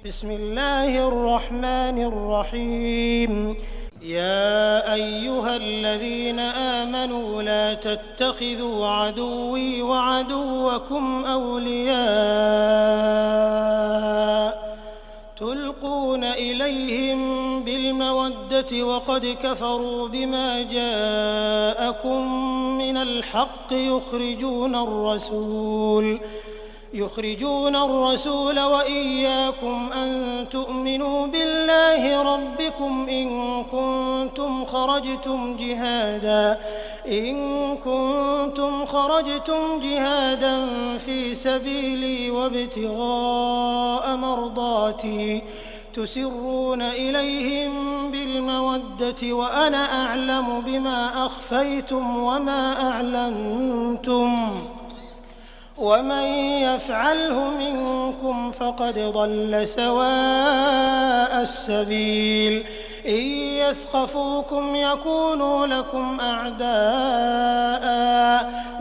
بسم الله الرحمن الرحيم. يا أيها الذين آمنوا لا تتخذوا عدوي وعدوكم أولياء تلقون إليهم بالمودة وقد كفروا بما جاءكم من الحق يخرجون الرسول وإياكم أن تؤمنوا بالله ربكم إن كنتم خرجتم جهادا في سبيلي وابتغاء مرضاتي تسرون إليهم بالمودة وأنا أعلم بما أخفيتم وما أعلنتم ومن يفعله منكم فقد ضل سواء السبيل. إن يثقفوكم يكونوا لكم أعداء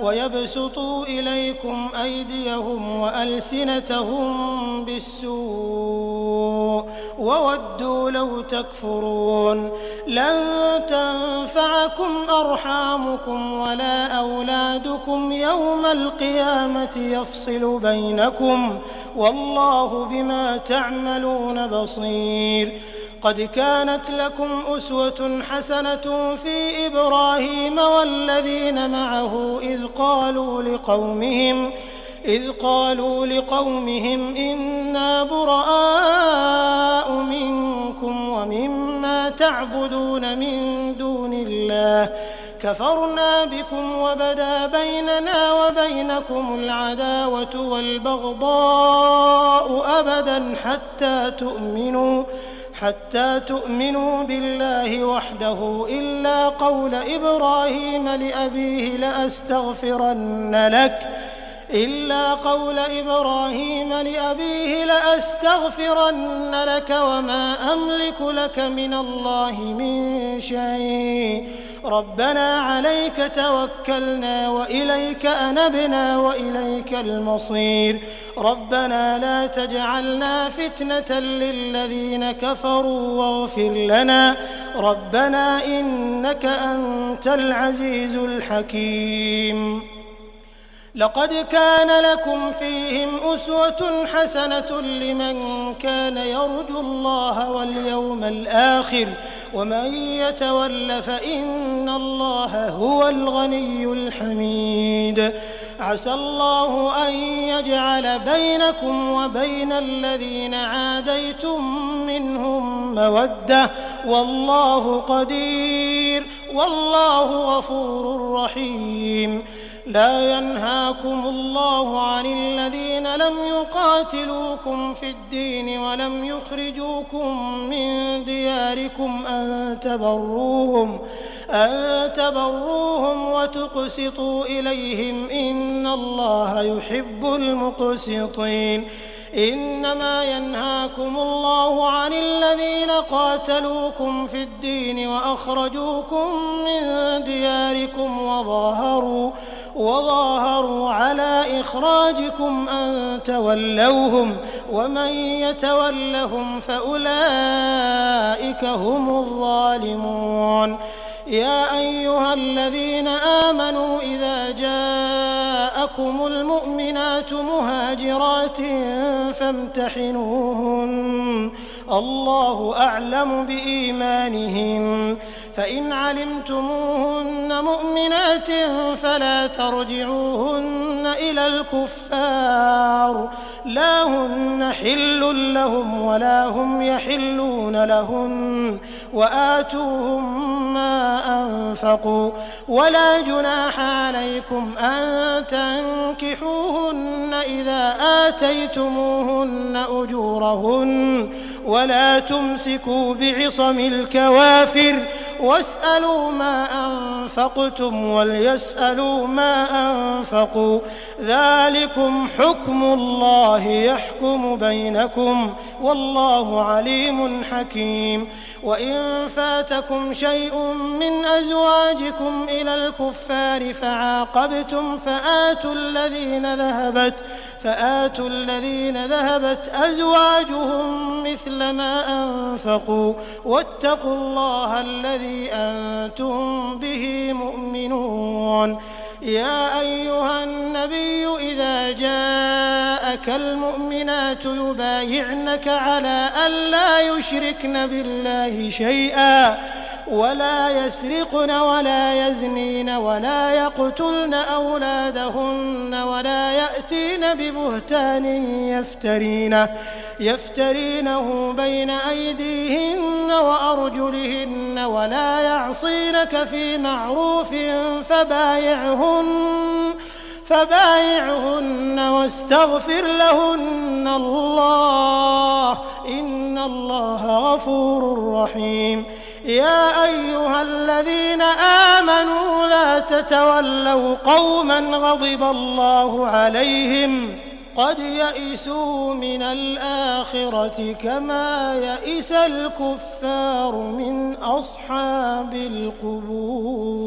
ويبسطوا إليكم أيديهم وألسنتهم بالسوء وودوا لو تكفرون. لن تنفعكم أرحامكم ولا أولادكم يوم القيامة يفصل بينكم والله بما تعملون بصير. قد كانت لكم أسوة حسنة في إبراهيم والذين معه إذ قالوا لقومهم إنا براء منكم ومما تعبدون من دون الله كفرنا بكم وبدا بيننا وبينكم العداوة والبغضاء أبدا حتى تؤمنوا بالله وحده إلا قول إبراهيم لأبيه لأستغفرن لك وما أملك لك من الله من شيء. ربنا عليك توكلنا وإليك أنبنا وإليك المصير. ربنا لا تجعلنا فتنة للذين كفروا واغفر لنا ربنا إنك أنت العزيز الحكيم. لقد كان لكم فيهم أسوة حسنة لمن كان يرجو الله واليوم الآخر ومن يتول فإن الله هو الغني الحميد. عسى الله أن يجعل بينكم وبين الذين عاديتم منهم مودة والله قدير والله غفور رحيم. لا ينهاكم الله عن الذين لم يقاتلوكم في الدين ولم يخرجوكم من دياركم أن تبروهم وتقسطوا إليهم إن الله يحب المقسطين. إنما ينهاكم الله عن الذين قاتلوكم في الدين وأخرجوكم من دياركم وظاهروا على إخراجكم أن تولوهم ومن يتولهم فأولئك هم الظالمون. يا أيها الذين آمنوا إذا جاءكم المؤمنات مهاجرات فامتحنوهن الله أعلم بإيمانهن فإن علمتموهن مؤمنات فلا ترجعوهن إلى الكفار لا هن حل لهم ولا هم يحلون لهن وآتوهم ما أنفقوا ولا جناح عليكم أن تنكحوهن إذا آتيتموهن أجورهن ولا تمسكوا بعصم الكوافر واسألوا ما أنفقتم وليسألوا ما أنفقوا ذلكم حكم الله يحكم بينكم والله عليم حكيم. وإن فاتكم شيء من أزواجكم إلى الكفار فعاقبتم فآتوا الذين ذهبت أزواجهم مثل ما أنفقوا واتقوا الله الذي أنتم به مؤمنون. يا أيها النبي إذا جاءك المؤمنات يبايعنك على أن لا يشركن بالله شيئا ولا يسرقن ولا يزنين ولا يقتلن أولادهن ولا يأتين ببهتان يفترينه بين أيديهن وأرجلهن ولا يعصينك في معروف فبايعهن واستغفر لهن الله إن الله غفور رحيم. يا أيها الذين آمنوا لا تتولوا قوما غضب الله عليهم قد يئسوا من الآخرة كما يئس الكفار من أصحاب القبور.